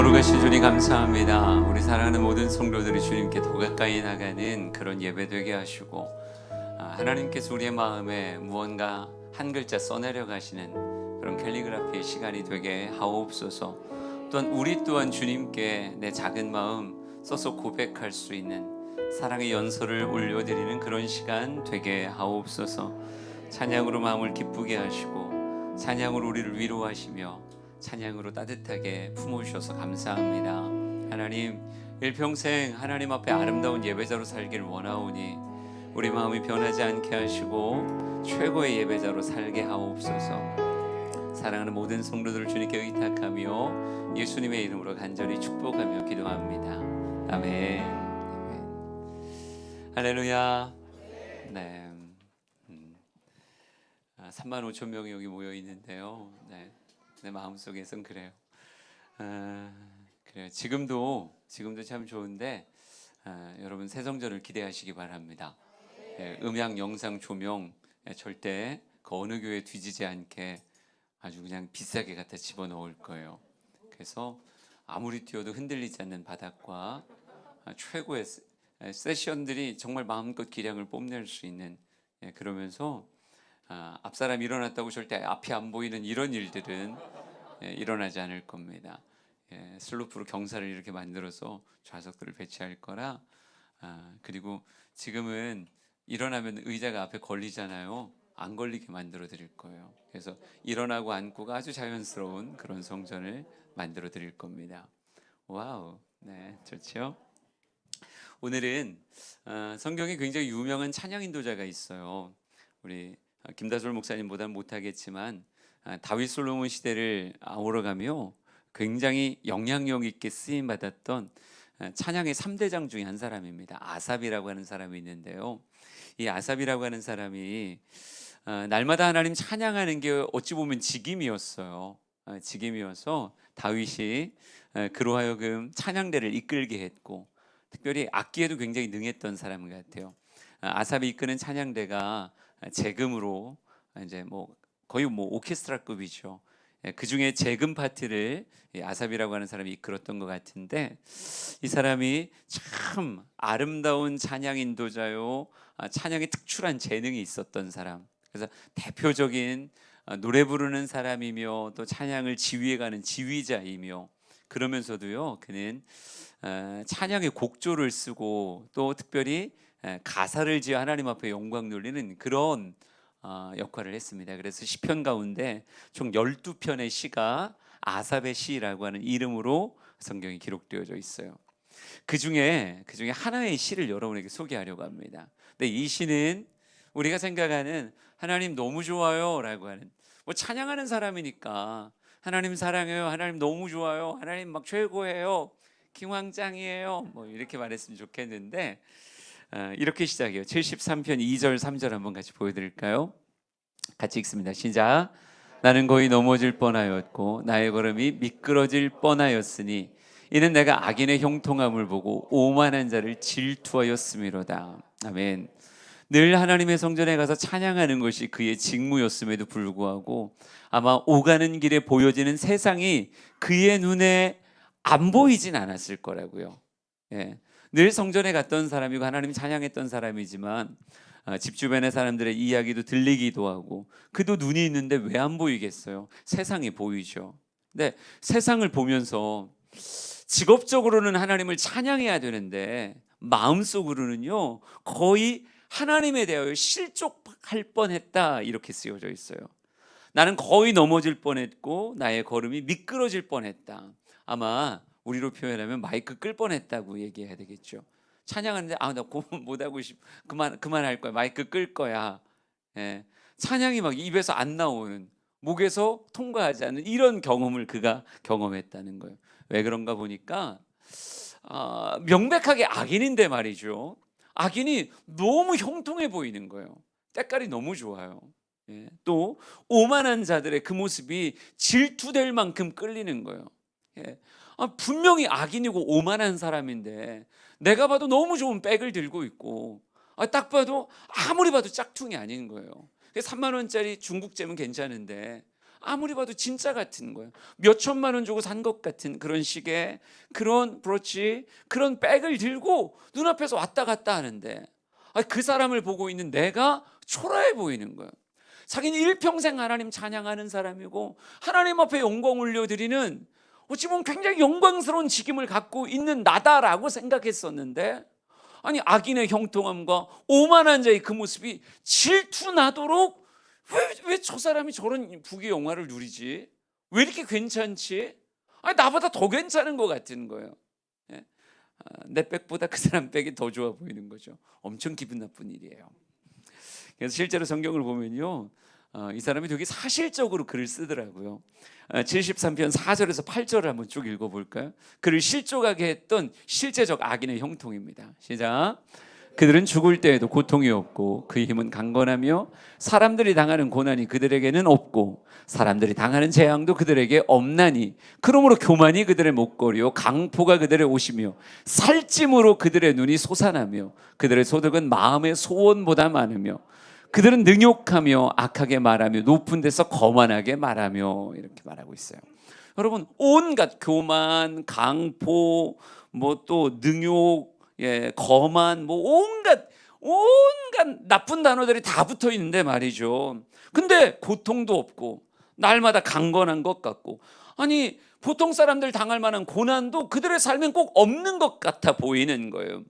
거룩하신 주님 감사합니다. 우리 사랑하는 모든 성도들이 주님께 더 가까이 나가는 그런 예배 되게 하시고, 하나님께서 우리의 마음에 무언가 한 글자 써내려 가시는 그런 캘리그라피의 시간이 되게 하옵소서. 또한 우리 또한 주님께 내 작은 마음 써서 고백할 수 있는 사랑의 연서를 올려드리는 그런 시간 되게 하옵소서. 찬양으로 마음을 기쁘게 하시고, 찬양으로 우리를 위로하시며, 찬양으로 따뜻하게 품어주셔서 감사합니다. 하나님, 일평생 하나님 앞에 아름다운 예배자로 살기를 원하오니 우리 마음이 변하지 않게 하시고 최고의 예배자로 살게 하옵소서. 사랑하는 모든 성도들을 주님께 의탁하며 예수님의 이름으로 간절히 축복하며 기도합니다. 아멘. 할렐루야. 네. 35,000명이 여기 모여 있는데요. 네. 내 마음속에선 그래요. 그래요. 지금도 참 좋은데 여러분 새 성전을 기대하시기 바랍니다. 음향, 영상, 조명 절대 그 어느 교회 뒤지지 않게 아주 그냥 비싸게 갖다 집어넣을 거예요. 그래서 아무리 뛰어도 흔들리지 않는 바닥과 최고의 세션들이 정말 마음껏 기량을 뽐낼 수 있는, 그러면서 앞사람 일어났다고 절대 앞이 안 보이는 이런 일들은 일어나지 않을 겁니다. 슬로프로 경사를 이렇게 만들어서 좌석들을 배치할 거라. 그리고 지금은 일어나면 의자가 앞에 걸리잖아요. 안 걸리게 만들어 드릴 거예요. 그래서 일어나고 앉고가 아주 자연스러운 그런 성전을 만들어 드릴 겁니다. 와우, 네, 좋죠? 오늘은 성경에 굉장히 유명한 찬양 인도자가 있어요. 우리 김다솔 목사님보다는 못하겠지만 다윗 솔로몬 시대를 아우러가며 굉장히 영향력 있게 쓰임 받았던 찬양의 3대장 중에 한 사람입니다. 아삽이라고 하는 사람이 있는데요. 이 아삽이라고 하는 사람이 날마다 하나님 찬양하는 게 어찌 보면 직임이었어요. 직임이어서 다윗이 그로 하여금 찬양대를 이끌게 했고, 특별히 악기에도 굉장히 능했던 사람 같아요. 아삽이 이끄는 찬양대가 재금으로 이제 거의 오케스트라급이죠. 그 중에 재금 파트를 아삽이라고 하는 사람이 이끌었던 것 같은데, 이 사람이 참 아름다운 찬양 인도자요, 찬양에 특출한 재능이 있었던 사람. 그래서 대표적인 노래 부르는 사람이며 또 찬양을 지휘해가는 지휘자이며, 그러면서도요 그는 찬양의 곡조를 쓰고 또 특별히 가사를 지어 하나님 앞에 영광 돌리는 그런 역할을 했습니다. 그래서 시편 가운데 총 12편의 시가 아삽의 시라고 하는 이름으로 성경에 기록되어져 있어요. 그 중에 하나의 시를 여러분에게 소개하려고 합니다. 근데 이 시는 우리가 생각하는 하나님 너무 좋아요 라고 하는, 찬양하는 사람이니까 하나님 사랑해요, 하나님 너무 좋아요, 하나님 막 최고예요, 킹왕짱이에요, 이렇게 말했으면 좋겠는데, 이렇게 시작해요. 73편 2절 3절 한번 같이 보여드릴까요? 같이 읽습니다. 시작. 나는 거의 넘어질 뻔하였고 나의 걸음이 미끄러질 뻔하였으니 이는 내가 악인의 형통함을 보고 오만한 자를 질투하였음이로다. 아멘. 늘 하나님의 성전에 가서 찬양하는 것이 그의 직무였음에도 불구하고 아마 오가는 길에 보여지는 세상이 그의 눈에 안 보이진 않았을 거라고요. 늘 성전에 갔던 사람이고 하나님 찬양했던 사람이지만 집 주변의 사람들의 이야기도 들리기도 하고, 그도 눈이 있는데 왜 안 보이겠어요? 세상이 보이죠. 근데 세상을 보면서 직업적으로는 하나님을 찬양해야 되는데 마음속으로는요 거의 하나님에 대하여 실족할 뻔했다, 이렇게 쓰여져 있어요. 나는 거의 넘어질 뻔했고 나의 걸음이 미끄러질 뻔했다. 아마 우리로 표현하면 마이크 끌 뻔했다고 얘기해야 되겠죠. 찬양하는데 나 고문 못하고 그만할 거야, 마이크 끌 거야. 찬양이 막 입에서 안 나오는, 목에서 통과하지 않는 이런 경험을 그가 경험했다는 거예요. 왜 그런가 보니까 명백하게 악인인데 말이죠, 악인이 너무 형통해 보이는 거예요. 때깔이 너무 좋아요. 또 오만한 자들의 그 모습이 질투될 만큼 끌리는 거예요. 분명히 악인이고 오만한 사람인데 내가 봐도 너무 좋은 백을 들고 있고, 딱 봐도 아무리 봐도 짝퉁이 아닌 거예요. 3만 원짜리 중국제면 괜찮은데 아무리 봐도 진짜 같은 거예요. 몇 천만 원 주고 산 것 같은 그런 식의 그런 브로치, 그런 백을 들고 눈앞에서 왔다 갔다 하는데 그 사람을 보고 있는 내가 초라해 보이는 거예요. 자기는 일평생 하나님 찬양하는 사람이고 하나님 앞에 영광 올려드리는 어찌 보면 굉장히 영광스러운 직임을 갖고 있는 나다라고 생각했었는데, 아니 악인의 형통함과 오만한 자의 그 모습이 질투나도록 왜 저 사람이 저런 부귀 영화를 누리지? 왜 이렇게 괜찮지? 아니 나보다 더 괜찮은 것 같은 거예요. 예? 내 백보다 그 사람 백이 더 좋아 보이는 거죠. 엄청 기분 나쁜 일이에요. 그래서 실제로 성경을 보면요, 이 사람이 되게 사실적으로 글을 쓰더라고요. 73편 4절에서 8절을 한번 쭉 읽어볼까요? 그를 실족하게 했던 실제적 악인의 형통입니다. 시작. 그들은 죽을 때에도 고통이 없고 그의 힘은 강건하며 사람들이 당하는 고난이 그들에게는 없고 사람들이 당하는 재앙도 그들에게 없나니 그러므로 교만이 그들의 목걸이요 강포가 그들의 옷이며 살찜으로 그들의 눈이 솟아나며 그들의 소득은 마음의 소원보다 많으며 그들은 능욕하며 악하게 말하며 높은 데서 거만하게 말하며 이렇게 말하고 있어요. 여러분 온갖 교만, 강포, 뭐 또 능욕, 거만, 뭐 온갖 나쁜 단어들이 다 붙어 있는데 말이죠. 근데 고통도 없고 날마다 강건한 것 같고, 아니 보통 사람들 당할 만한 고난도 그들의 삶엔 꼭 없는 것 같아 보이는 거예요.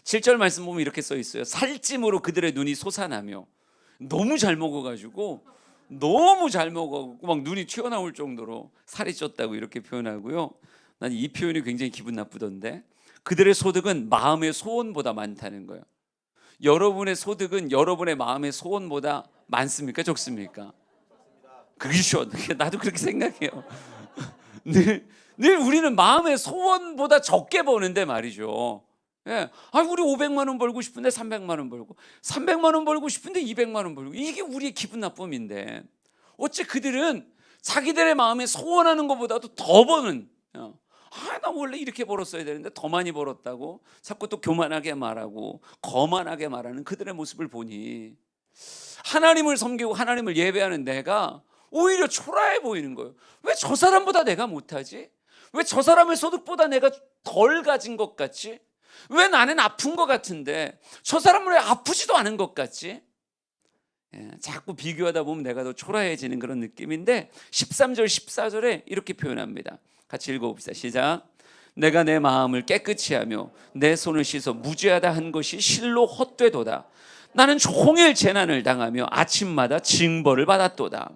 7절 말씀 보면 이렇게 써 있어요. 살찜으로 그들의 눈이 솟아나며, 너무 잘 먹어가지고 너무 잘 먹어가지고 막 눈이 튀어나올 정도로 살이 쪘다고 이렇게 표현하고요. 난 이 표현이 굉장히 기분 나쁘던데, 그들의 소득은 마음의 소원보다 많다는 거예요. 여러분의 소득은 여러분의 마음의 소원보다 많습니까? 적습니까? 그렇죠. 나도 그렇게 생각해요. 늘 우리는 마음의 소원보다 적게 버는데 말이죠. 예. 우리 500만 원 벌고 싶은데 300만 원 벌고, 300만 원 벌고 싶은데 200만 원 벌고, 이게 우리의 기분 나쁨인데 어째 그들은 자기들의 마음에 소원하는 것보다도 더 버는, 나 원래 이렇게 벌었어야 되는데 더 많이 벌었다고 자꾸 또 교만하게 말하고 거만하게 말하는 그들의 모습을 보니 하나님을 섬기고 하나님을 예배하는 내가 오히려 초라해 보이는 거예요. 왜 저 사람보다 내가 못하지? 왜 저 사람의 소득보다 내가 덜 가진 것 같지? 왜 나는 아픈 것 같은데 저 사람은 왜 아프지도 않은 것 같지? 자꾸 비교하다 보면 내가 더 초라해지는 그런 느낌인데 13절 14절에 이렇게 표현합니다. 같이 읽어봅시다. 시작. 내가 내 마음을 깨끗이 하며 내 손을 씻어 무죄하다 한 것이 실로 헛되도다. 나는 종일 재난을 당하며 아침마다 징벌을 받았도다.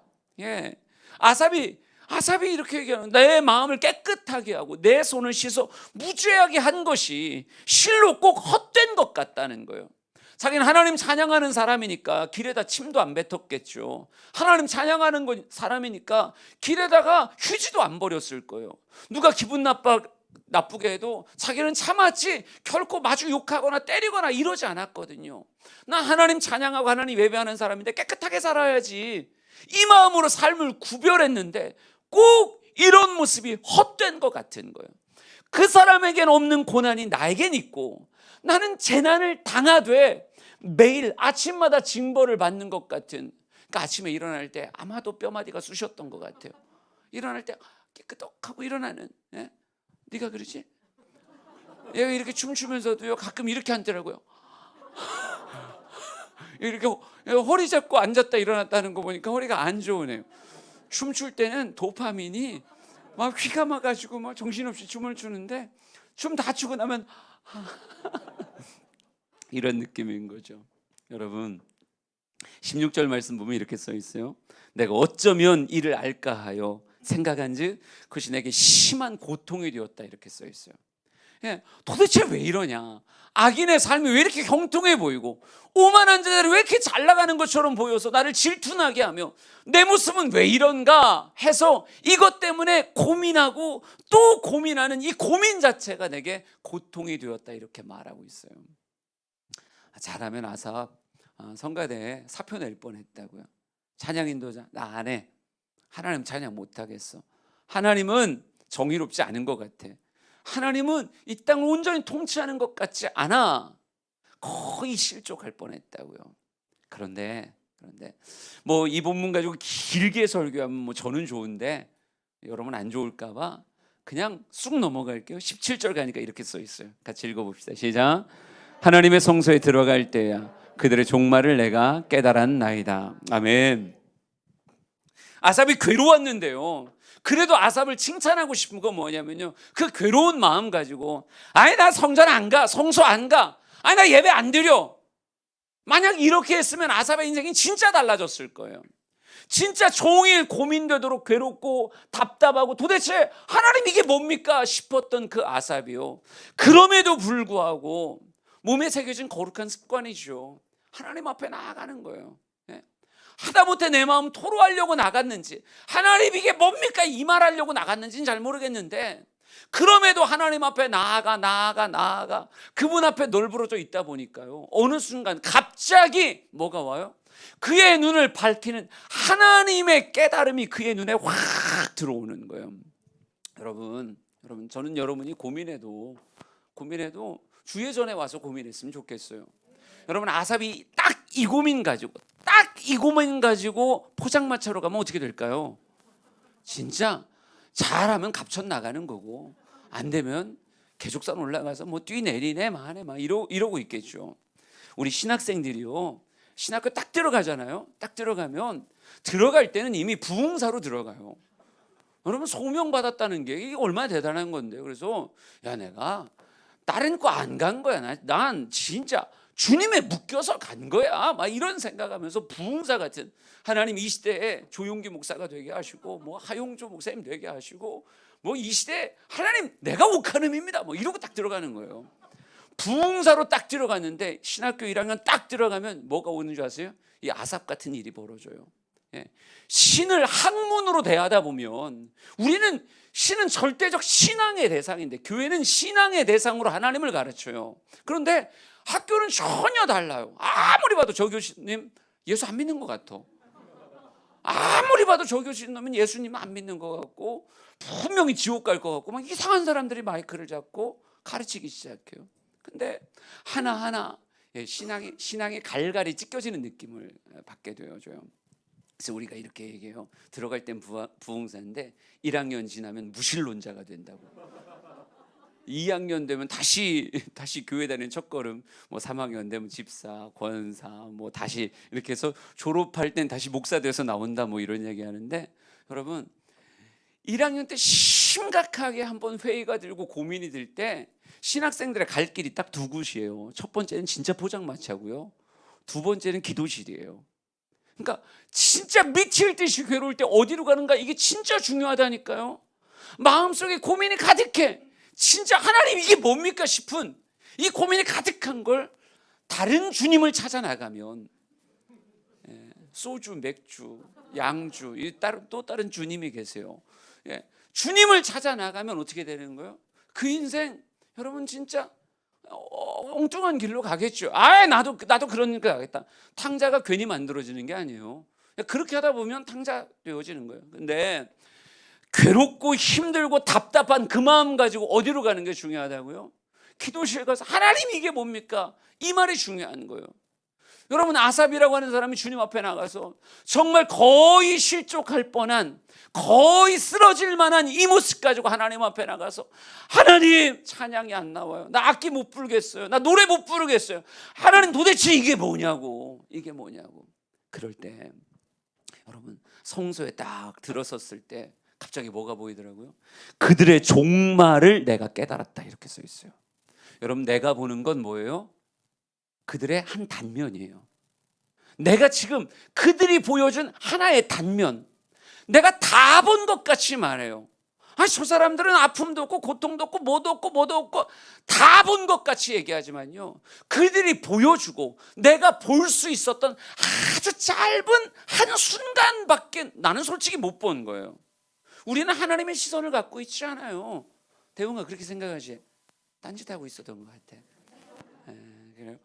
아삽이 이렇게 얘기하는, 내 마음을 깨끗하게 하고 내 손을 씻어 무죄하게 한 것이 실로 꼭 헛된 것 같다는 거예요. 자기는 하나님 찬양하는 사람이니까 길에다 침도 안 뱉었겠죠. 하나님 찬양하는 사람이니까 길에다가 휴지도 안 버렸을 거예요. 누가 기분 나쁘게 해도 자기는 참았지 결코 마주 욕하거나 때리거나 이러지 않았거든요. 나 하나님 찬양하고 하나님 예배하는 사람인데 깨끗하게 살아야지, 이 마음으로 삶을 구별했는데 꼭 이런 모습이 헛된 것 같은 거예요. 그 사람에겐 없는 고난이 나에겐 있고 나는 재난을 당하되 매일 아침마다 징벌을 받는 것 같은, 그러니까 아침에 일어날 때 아마도 뼈마디가 쑤셨던 것 같아요. 일어날 때 깨끗하고 일어나는, 네가 그러지? 얘가 이렇게 춤추면서도요 가끔 이렇게 하더라고요. 이렇게 허리 잡고 앉았다 일어났다는 거 보니까 허리가 안 좋으네요. 춤출 때는 도파민이 막 휘가 막아가지고 막 정신없이 춤을 추는데 춤 다 추고 나면 이런 느낌인 거죠. 여러분 16절 말씀 보면 이렇게 써 있어요. 내가 어쩌면 이를 알까 하여 생각한즉 그것이 내게 심한 고통이 되었다, 이렇게 써 있어요. 도대체 왜 이러냐? 악인의 삶이 왜 이렇게 형통해 보이고 오만한 자들이 왜 이렇게 잘 나가는 것처럼 보여서 나를 질투나게 하며 내 모습은 왜 이런가 해서 이것 때문에 고민하고 또 고민하는 이 고민 자체가 내게 고통이 되었다, 이렇게 말하고 있어요. 잘하면 아삽 성가대에 사표 낼 뻔했다고요. 찬양 인도자, 나 안 해. 하나님 찬양 못하겠어. 하나님은 정의롭지 않은 것 같아. 하나님은 이 땅을 온전히 통치하는 것 같지 않아. 거의 실족할 뻔했다고요. 그런데 그런데 뭐 이 본문 가지고 길게 설교하면 뭐 저는 좋은데 여러분 안 좋을까봐 그냥 쑥 넘어갈게요. 17절 가니까 이렇게 써 있어요. 같이 읽어봅시다. 시작. 하나님의 성소에 들어갈 때야 그들의 종말을 내가 깨달았나이다. 아멘. 아삽이 괴로웠는데요. 그래도 아삽을 칭찬하고 싶은 건 뭐냐면요, 그 괴로운 마음 가지고 아니 나 성전 안 가, 성소 안 가, 아니 나 예배 안 드려. 만약 이렇게 했으면 아삽의 인생이 진짜 달라졌을 거예요. 진짜 종일 고민되도록 괴롭고 답답하고 도대체 하나님 이게 뭡니까 싶었던 그 아삽이요, 그럼에도 불구하고 몸에 새겨진 거룩한 습관이죠. 하나님 앞에 나아가는 거예요. 하다못해 내 마음 토로하려고 나갔는지, 하나님 이게 뭡니까 이 말하려고 나갔는지는 잘 모르겠는데 그럼에도 하나님 앞에 나아가 그분 앞에 널브러져 있다 보니까요, 어느 순간 갑자기 뭐가 와요? 그의 눈을 밝히는 하나님의 깨달음이 그의 눈에 확 들어오는 거예요. 여러분 저는 여러분이 고민해도 주의 전에 와서 고민했으면 좋겠어요. 여러분 아삽이 딱 이 고민 가지고 포장마차로 가면 어떻게 될까요? 진짜 잘하면 갑천 나가는 거고 안 되면 계족산 올라가서 뭐 뛰내리네 마네 막 이러고 있겠죠. 우리 신학생들이요, 신학교 딱 들어가잖아요. 딱 들어가면 들어갈 때는 이미 부흥사로 들어가요. 여러분 소명 받았다는 게 이게 얼마나 대단한 건데요. 그래서 야 내가 다른 거 안 간 거야. 난 진짜 주님에 묶여서 간 거야. 막 이런 생각하면서 부흥사 같은, 하나님 이 시대에 조용기 목사가 되게 하시고 뭐 하용조 목사님 되게 하시고 뭐 이 시대에 하나님 내가 옥하름입니다. 뭐 이러고 딱 들어가는 거예요. 부흥사로 딱 들어갔는데 신학교 1학년 딱 들어가면 뭐가 오는 줄 아세요? 이 아삽 같은 일이 벌어져요. 신을 학문으로 대하다 보면 우리는 신은 절대적 신앙의 대상인데 교회는 신앙의 대상으로 하나님을 가르쳐요. 그런데 학교는 전혀 달라요. 아무리 봐도 저 교수님 예수 안 믿는 것 같아. 아무리 봐도 저 교수님은 예수님 안 믿는 것 같고 분명히 지옥 갈 것 같고 막 이상한 사람들이 마이크를 잡고 가르치기 시작해요. 근데 하나하나 신앙이 갈갈이 찢겨지는 느낌을 받게 되어져요. 그래서 우리가 이렇게 얘기해요. 들어갈 땐 부흥사인데 1학년 지나면 무신론자가 된다고. 2학년 되면 다시 교회 다니는 첫걸음, 뭐 3학년 되면 집사, 권사, 뭐 다시 이렇게 해서 졸업할 땐 다시 목사 돼서 나온다 뭐 이런 얘기 하는데, 여러분 1학년 때 심각하게 한번 회의가 들고 고민이 들 때 신학생들의 갈 길이 딱 두 곳이에요. 첫 번째는 진짜 포장마차고요, 두 번째는 기도실이에요. 그러니까 진짜 미칠 듯이 괴로울 때 어디로 가는가, 이게 진짜 중요하다니까요. 마음속에 고민이 가득해. 진짜 하나님 이게 뭡니까 싶은 이 고민이 가득한 걸 다른 주님을 찾아 나가면, 소주, 맥주, 양주, 또 다른 주님이 계세요. 주님을 찾아 나가면 어떻게 되는 거예요? 그 인생 여러분 진짜 엉뚱한 길로 가겠죠. 나도 그러니까 가겠다. 탕자가 괜히 만들어지는 게 아니에요. 그렇게 하다 보면 탕자 되어지는 거예요. 근데 괴롭고 힘들고 답답한 그 마음 가지고 어디로 가는 게 중요하다고요? 기도실 가서 하나님 이게 뭡니까? 이 말이 중요한 거예요. 여러분 아삽이라고 하는 사람이 주님 앞에 나가서 정말 거의 실족할 뻔한, 거의 쓰러질 만한 이 모습 가지고 하나님 앞에 나가서 하나님 찬양이 안 나와요. 나 악기 못 부르겠어요. 나 노래 못 부르겠어요. 하나님 도대체 이게 뭐냐고. 그럴 때 여러분 성소에 딱 들어섰을 때 갑자기 뭐가 보이더라고요? 그들의 종말을 내가 깨달았다 이렇게 써 있어요. 여러분 내가 보는 건 뭐예요? 그들의 한 단면이에요. 내가 지금 그들이 보여준 하나의 단면, 내가 다 본 것 같이 말해요. 저 사람들은 아픔도 없고 고통도 없고 뭐도 없고 다 본 것 같이 얘기하지만요, 그들이 보여주고 내가 볼 수 있었던 아주 짧은 한 순간밖에 나는 솔직히 못 본 거예요. 우리는 하나님의 시선을 갖고 있지 않아요. 대웅아 그렇게 생각하지? 딴짓하고 있었던 것 같아. 그래요?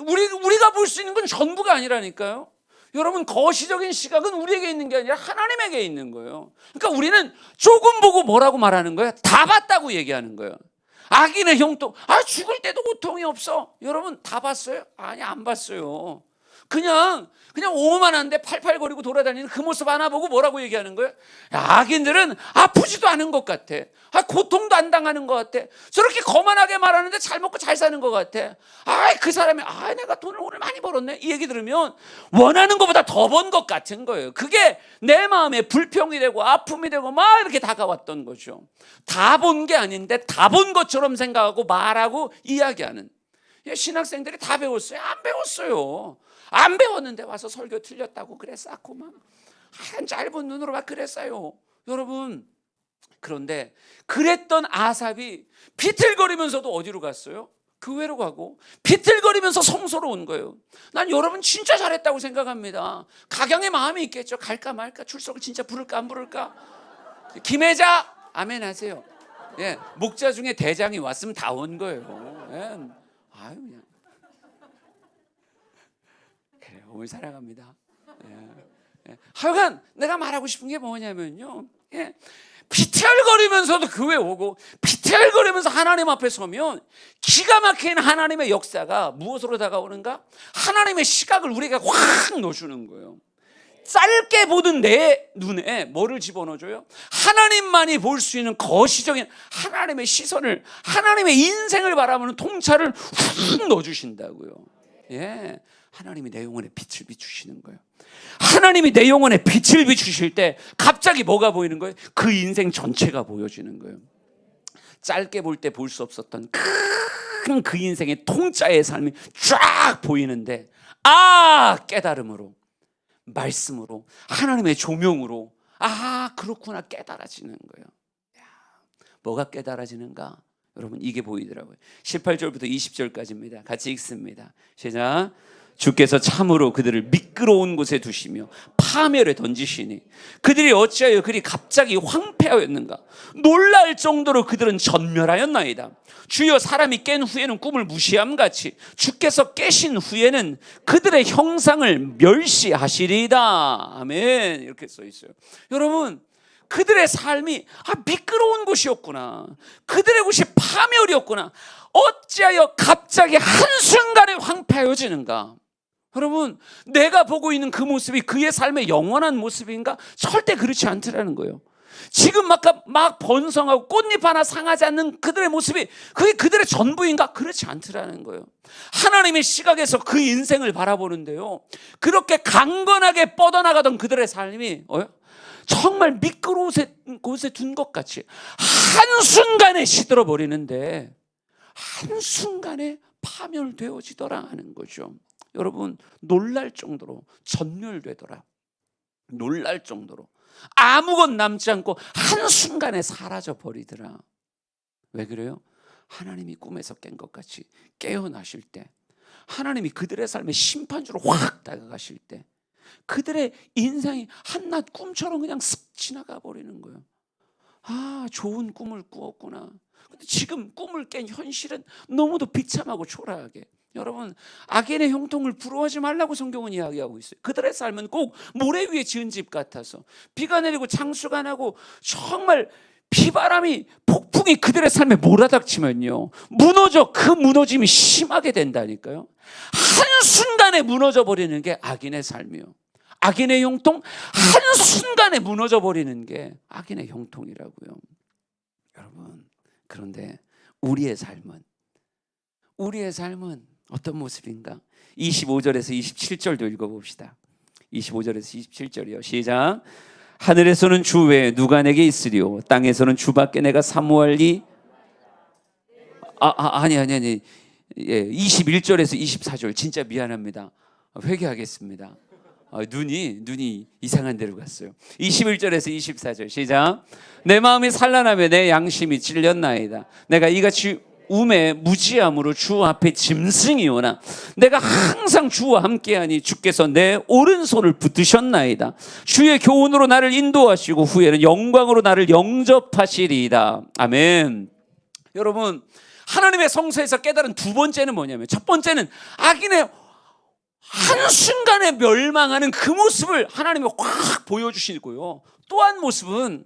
우리가 볼 수 있는 건 전부가 아니라니까요. 여러분 거시적인 시각은 우리에게 있는 게 아니라 하나님에게 있는 거예요. 그러니까 우리는 조금 보고 뭐라고 말하는 거예요? 다 봤다고 얘기하는 거예요. 악인의 형통, 죽을 때도 고통이 없어. 여러분 다 봤어요? 아니 안 봤어요. 그냥 오만한데 팔팔거리고 돌아다니는 그 모습 하나 보고 뭐라고 얘기하는 거예요? 야, 악인들은 아프지도 않은 것 같아. 고통도 안 당하는 것 같아. 저렇게 거만하게 말하는데 잘 먹고 잘 사는 것 같아. 그 사람이 내가 돈을 오늘 많이 벌었네, 이 얘기 들으면 원하는 것보다 더 번 것 같은 거예요. 그게 내 마음에 불평이 되고 아픔이 되고 막 이렇게 다가왔던 거죠. 다 본 게 아닌데 다 본 것처럼 생각하고 말하고 이야기하는 신학생들이 다 배웠어요? 안 배웠어요. 안 배웠는데 와서 설교 틀렸다고 그래 쌓고 막 한 짧은 눈으로 막 그랬어요. 여러분, 그런데 그랬던 아삽이 비틀거리면서도 어디로 갔어요? 교회로 가고 비틀거리면서 성소로 온 거예요. 난 여러분 진짜 잘했다고 생각합니다. 각양의 마음이 있겠죠. 갈까 말까, 출석을 진짜 부를까 안 부를까. 김혜자 아멘 하세요. 예, 목자 중에 대장이 왔으면 다 온 거예요. 예. 그냥 그래요. 오늘 사랑합니다. 예. 하여간 내가 말하고 싶은 게 뭐냐면요, 비틀거리면서도 교회 오고 비틀거리면서 하나님 앞에 서면 기가 막힌 하나님의 역사가 무엇으로 다가오는가? 하나님의 시각을 우리가 확 넣어주는 거예요. 짧게 보던 내 눈에 뭐를 집어넣어줘요? 하나님만이 볼 수 있는 거시적인 하나님의 시선을, 하나님의 인생을 바라보는 통찰을 훅 넣어주신다고요. 하나님이 내 영혼에 빛을 비추시는 거예요. 하나님이 내 영혼에 빛을 비추실 때 갑자기 뭐가 보이는 거예요? 그 인생 전체가 보여지는 거예요. 짧게 볼 때 볼 수 없었던 큰 그 인생의 통짜의 삶이 쫙 보이는데, 깨달음으로, 말씀으로, 하나님의 조명으로 그렇구나 깨달아지는 거예요. 뭐가 깨달아지는가? 여러분, 이게 보이더라고요. 18절부터 20절까지입니다. 같이 읽습니다. 시작. 주께서 참으로 그들을 미끄러운 곳에 두시며 파멸에 던지시니 그들이 어찌하여 그리 갑자기 황폐하였는가? 놀랄 정도로 그들은 전멸하였나이다. 주여, 사람이 깬 후에는 꿈을 무시함같이 주께서 깨신 후에는 그들의 형상을 멸시하시리이다. 아멘. 이렇게 써 있어요. 여러분, 그들의 삶이 미끄러운 곳이었구나. 그들의 곳이 파멸이었구나. 어찌하여 갑자기 한순간에 황폐해지는가? 여러분, 내가 보고 있는 그 모습이 그의 삶의 영원한 모습인가? 절대 그렇지 않더라는 거예요. 지금 막 번성하고 꽃잎 하나 상하지 않는 그들의 모습이 그게 그들의 전부인가? 그렇지 않더라는 거예요. 하나님의 시각에서 그 인생을 바라보는데요, 그렇게 강건하게 뻗어나가던 그들의 삶이 정말 미끄러운 곳에 둔 것 같이 한순간에 시들어 버리는데 한순간에 파멸되어지더라 하는 거죠. 여러분, 놀랄 정도로 전멸되더라. 놀랄 정도로 아무것 남지 않고 한순간에 사라져 버리더라. 왜 그래요? 하나님이 꿈에서 깬 것 같이 깨어나실 때, 하나님이 그들의 삶의 심판주로 확 다가가실 때 그들의 인생이 한낱 꿈처럼 그냥 쓱 지나가 버리는 거예요. 좋은 꿈을 꾸었구나. 근데 지금 꿈을 깬 현실은 너무도 비참하고 초라하게. 여러분, 악인의 형통을 부러워하지 말라고 성경은 이야기하고 있어요. 그들의 삶은 꼭 모래 위에 지은 집 같아서 비가 내리고 장수가 나고 정말 비바람이 폭풍이 그들의 삶에 몰아닥치면요, 그 무너짐이 심하게 된다니까요. 한순간에 무너져 버리는 게 악인의 삶이요. 악인의 형통, 한순간에 무너져 버리는 게 악인의 형통이라고요. 여러분, 그런데 우리의 삶은 어떤 모습인가? 25절에서 27절도 읽어봅시다. 25절에서 27절이요. 시작. 하늘에서는 주 외에 누가 내게 있으리요? 땅에서는 주밖에 내가 사모할 리 아니 21절에서 24절. 진짜 미안합니다. 회개하겠습니다. 눈이 이상한 데로 갔어요. 21절에서 24절 시작. 내 마음이 산란하며 내 양심이 찔렸나이다. 내가 이같이 움에 무지함으로 주 앞에 짐승이오나 내가 항상 주와 함께하니 주께서 내 오른손을 붙드셨나이다. 주의 교훈으로 나를 인도하시고 후에는 영광으로 나를 영접하시리이다. 아멘. 여러분, 하나님의 성소에서 깨달은 두 번째는 뭐냐면, 첫 번째는 악인의 한순간에 멸망하는 그 모습을 하나님이 확 보여주시고요. 또 한 모습은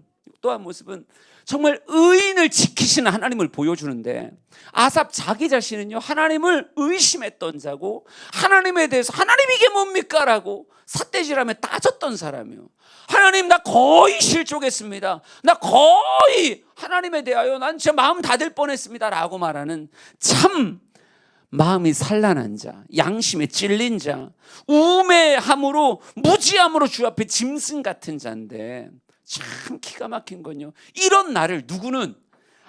정말 의인을 지키시는 하나님을 보여주는데, 아삽 자기 자신은요 하나님을 의심했던 자고, 하나님에 대해서 하나님 이게 뭡니까? 라고 삿대질하며 따졌던 사람이요. 하나님 나 거의 실족했습니다. 나 거의 하나님에 대하여 난 진짜 마음 닫을 뻔했습니다 라고 말하는, 참 마음이 산란한 자, 양심에 찔린 자, 우매함으로 무지함으로 주 앞에 짐승 같은 자인데, 참 기가 막힌 건요, 이런 나를 누구는,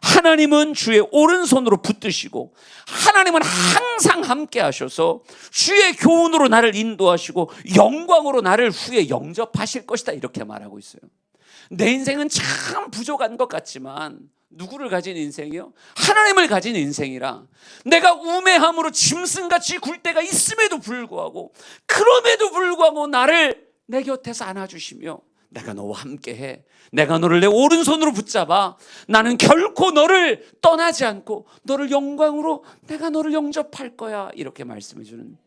하나님은 주의 오른손으로 붙드시고 하나님은 항상 함께 하셔서 주의 교훈으로 나를 인도하시고 영광으로 나를 후에 영접하실 것이다, 이렇게 말하고 있어요. 내 인생은 참 부족한 것 같지만 누구를 가진 인생이요? 하나님을 가진 인생이라, 내가 우매함으로 짐승같이 굴 때가 있음에도 불구하고, 그럼에도 불구하고 나를 내 곁에서 안아주시며, 내가 너와 함께해, 내가 너를 내 오른손으로 붙잡아, 나는 결코 너를 떠나지 않고 너를 영광으로 내가 너를 영접할 거야, 이렇게 말씀해 주는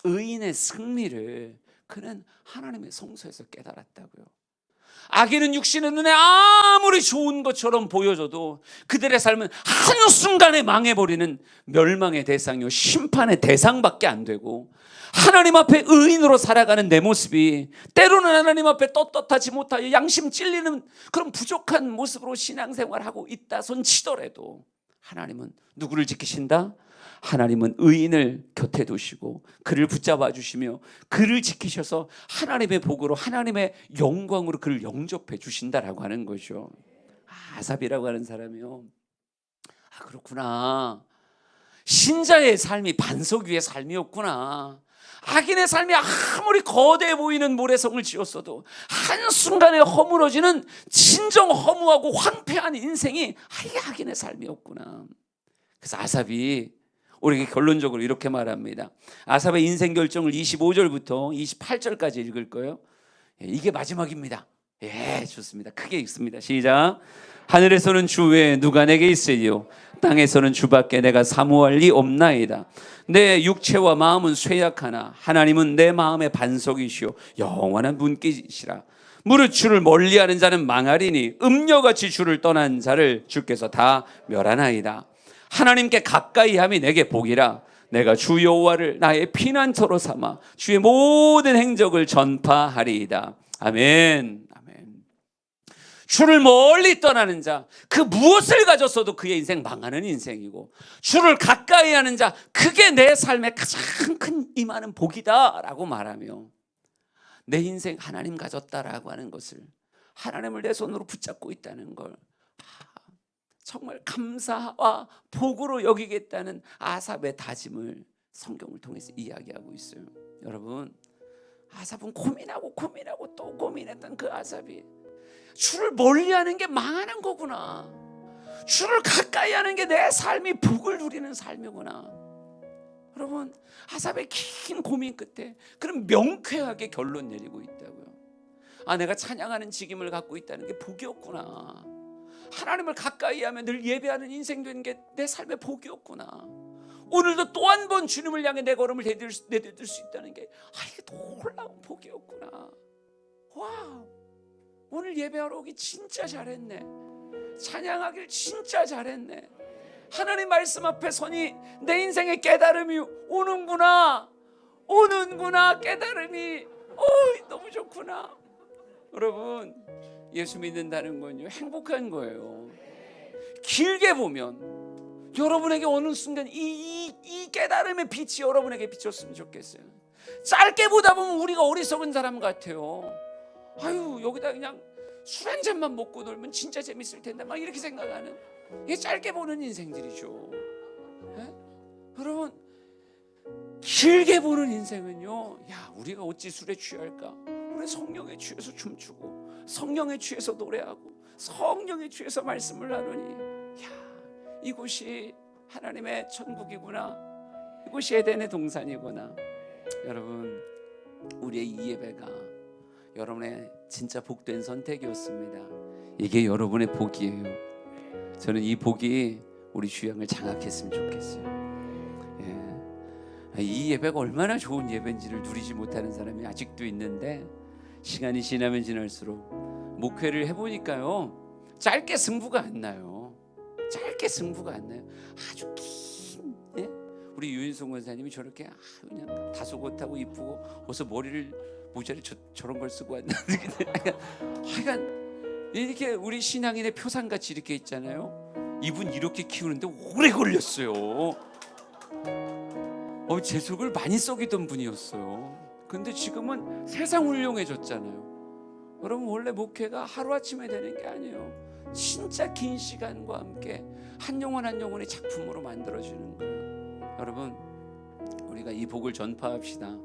의인의 승리를 그는 하나님의 성소에서 깨달았다고요. 악인은 육신의 눈에 아무리 좋은 것처럼 보여져도 그들의 삶은 한순간에 망해버리는 멸망의 대상이요, 심판의 대상밖에 안 되고, 하나님 앞에 의인으로 살아가는 내 모습이 때로는 하나님 앞에 떳떳하지 못하여 양심 찔리는 그런 부족한 모습으로 신앙생활하고 있다 손 치더라도, 하나님은 누구를 지키신다? 하나님은 의인을 곁에 두시고 그를 붙잡아 주시며 그를 지키셔서 하나님의 복으로 하나님의 영광으로 그를 영접해 주신다라고 하는 거죠. 아삽이라고 하는 사람이요, 아 그렇구나, 신자의 삶이 반석 위의 삶이었구나. 악인의 삶이 아무리 거대해 보이는 모래성을 지었어도 한순간에 허물어지는 진정 허무하고 황폐한 인생이 이게 악인의 삶이었구나. 그래서 아삽이 우리에게 결론적으로 이렇게 말합니다. 아삽의 인생 결정을 25절부터 28절까지 읽을 거예요. 이게 마지막입니다. 예, 좋습니다. 크게 읽습니다. 시작. 하늘에서는 주 외에 누가 내게 있으리요, 땅에서는 주밖에 내가 사모할 리 없나이다. 내 육체와 마음은 쇠약하나 하나님은 내 마음의 반석이시오 영원한 분께시라. 무릇 주를 멀리하는 자는 망하리니 음녀같이 주를 떠난 자를 주께서 다 멸하나이다. 하나님께 가까이 함이 내게 복이라. 내가 주 여호와를 나의 피난처로 삼아 주의 모든 행적을 전파하리이다. 아멘. 아멘. 주를 멀리 떠나는 자, 그 무엇을 가졌어도 그의 인생 망하는 인생이고, 주를 가까이 하는 자, 그게 내 삶의 가장 큰 임하는 복이다라고 말하며, 내 인생 하나님 가졌다라고 하는 것을, 하나님을 내 손으로 붙잡고 있다는 걸 정말 감사와 복으로 여기겠다는 아삽의 다짐을 성경을 통해서 이야기하고 있어요. 여러분, 아삽은 고민하고 또 고민했던 그 아삽이 주를 멀리하는 게 망하는 거구나, 주를 가까이 하는 게 내 삶이 복을 누리는 삶이구나. 여러분, 아삽의 긴 고민 끝에 그런 명쾌하게 결론 내리고 있다고요. 아, 내가 찬양하는 직임을 갖고 있다는 게 복이었구나. 하나님을 가까이 하면 늘 예배하는 인생 되는 게 내 삶의 복이었구나. 오늘도 또 한 번 주님을 향해 내 걸음을 내디딜 수 있다는 게 이게 놀라운 복이었구나. 와, 오늘 예배하러 오기 진짜 잘했네. 찬양하길 진짜 잘했네. 하나님 말씀 앞에 서니 내 인생에 깨달음이 오는구나. 깨달음이 너무 좋구나. 여러분, 예수 믿는다는 건요, 행복한 거예요. 길게 보면 여러분에게 어느 순간 이 깨달음의 빛이 여러분에게 비쳤으면 좋겠어요. 짧게 보다 보면 우리가 어리석은 사람 같아요. 아유, 여기다 그냥 술 한 잔만 먹고 놀면 진짜 재밌을 텐데 막 이렇게 생각하는, 이게 짧게 보는 인생들이죠. 네? 여러분, 길게 보는 인생은요, 야, 우리가 어찌 술에 취할까? 우리 성령에 취해서 춤추고, 성령에 취해서 노래하고, 성령에 취해서 말씀을 나누니, 야, 이곳이 하나님의 천국이구나, 이곳이 에덴의 동산이구나. 여러분, 우리의 이 예배가 여러분의 진짜 복된 선택이었습니다. 이게 여러분의 복이에요. 저는 이 복이 우리 주양을 장악했으면 좋겠어요. 이 예배가 얼마나 좋은 예배인지를 누리지 못하는 사람이 아직도 있는데, 시간이 지나면 지날수록 목회를 해보니까요, 짧게 승부가 안 나요. 짧게 승부가 안 나요. 아주 긴, 예? 우리 유인송 원사님이 저렇게 그냥 다소곳하고 이쁘고 어서 머리를 모자를 저런 걸 쓰고 왔나. 하여간 이렇게 우리 신앙인의 표상같이 이렇게 있잖아요. 이분 이렇게 키우는데 오래 걸렸어요. 재석을 많이 썩이던 분이었어요. 근데 지금은 세상 훌륭해졌잖아요. 여러분, 원래 목회가 하루아침에 되는 게 아니에요. 진짜 긴 시간과 함께 한 영혼 한 영혼의 작품으로 만들어지는 거예요. 여러분, 우리가 이 복을 전파합시다.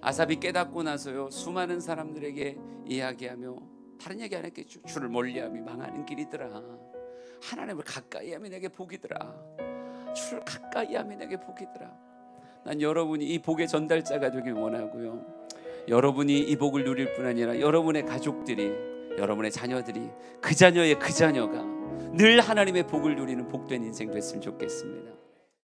아삽이 깨닫고 나서요, 수많은 사람들에게 이야기하며 다른 얘기 안 했겠죠. 주를 멀리함이 망하는 길이더라. 하나님을 가까이하면 내게 복이더라. 주를 가까이하면 내게 복이더라. 난 여러분이 이 복의 전달자가 되길 원하고요. 여러분이 이 복을 누릴 뿐 아니라 여러분의 가족들이, 여러분의 자녀들이, 그 자녀의 그 자녀가 늘 하나님의 복을 누리는 복된 인생 됐으면 좋겠습니다.